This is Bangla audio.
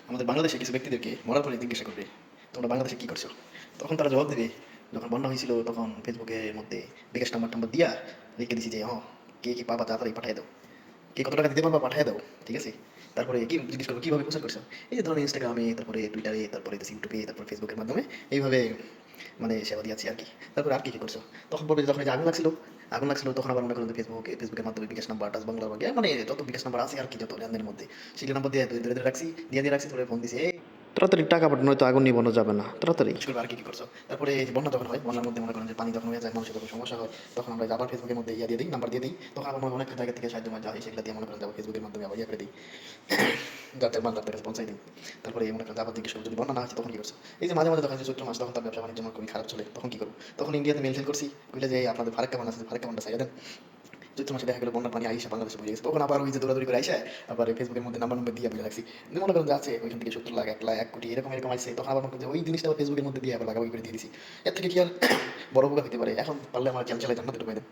আমাদের বাংলাদেশে কিছু ব্যক্তিদেরকে মরার পরে জিজ্ঞাসা করবে, তোমরা বাংলাদেশে কী করছো? তখন তারা জবাব দেবে, যখন বন্যা হয়েছিল তখন ফেসবুকের মধ্যে বিকাশ নাম্বার টাম্বার দিয়া লিখে দিছি যে কে কি পাবা তাড়াতাড়ি পাঠিয়ে দাও, কে কত টাকা দিতে পারবা পাঠিয়ে দাও, ঠিক আছে? তারপরে কি জিজ্ঞেস করবো কীভাবে প্রচার করছো, এই যে ধরুন ইনস্টাগ্রামে, তারপরে টুইটারে, তারপরে ইউটিউবে, তারপরে ফেসবুকের মাধ্যমে এইভাবে মানে সেবা দিয়েছি আর কি। তারপরে আর কি করছো? তখন বলবে যে যখন এই যে আগুন লাগছিল তখন আবার মনে করেন যে ফেসবুকের মাধ্যমে বিকাশ নাম্বার টাচ বাংলা মানে যত বিকাশ নাম্বার আছে আর কি, যত লেনদেনের মধ্যে সেগুলো নাম্বার দিয়ে ধরে ধরে রাখছি, দিয়ে রাখছি, তোরে ফোন দিছি, এই তাড়াতাড়ি টাকা পাঠানো, নয়তো আগুন নিবানো যাবে না, তাড়াতাড়ি। জিজ্ঞেস করবো আর কি করছো। তারপরে এই যে বন্যা যখন হয়, বন্যার মধ্যে মনে করেন যে পানি যখন হয়ে যায়, মানুষের যখন সমস্যা হয়, তখন আমরা আবার ফেসবুকের মধ্যে দিয়ে দিই, নাম্বার দিয়ে দিই, তখন আমার অনেক জায়গা থেকে সাহায্য যা হয় সেগুলো দিয়ে মনে করেন যাবো ফেসবুকের মাধ্যমে আবার করে দিই, যাতে বাংলার কাছে পৌঁছাই দিই। তারপরে মনে করেন আবার জিজ্ঞেস করবো যদি বন্যা না হচ্ছে তখন কি করছো? এই যে মাঝে মাঝে যখন যে চৈত্র মাস, তখন তার ব্যবসা বাণিজ্য আমার খুবই খারাপ চলে, তখন কি করবো? তখন ইন্ডিয়াতে মেল ফেল করছি, বুঝলে যে আপনাদের ফারাক কেমন আছে, ফারাক কেমনটা চাই দেন। চৈত্র মাসে দেখা গেলো বন্যার পানি আইসা বাংলাদেশে বয়ে গেছে, তখন আবার ওই যে দৌড়াদৌড়ি করে আইসা আবার ফেসবুকের মধ্যে নাম্বার দিয়ে বলে রাখছি, মনে করেন যে আছে ওইখান থেকে 70 লাখ, 1 লাখ, 1 কোটি এরকম এরকম আসছে, তখন আবার মনে করেন যে ওই জিনিসটা আবার ফেসবুকের মধ্যে দিয়ে আবার লাগাবাগি করে দিয়ে দিছি। এর থেকে কি আর বড় উপকার হতে পারে? এখন পারলে আমার চ্যানেল চালাই জান্নাতে ঢুকাই দেন।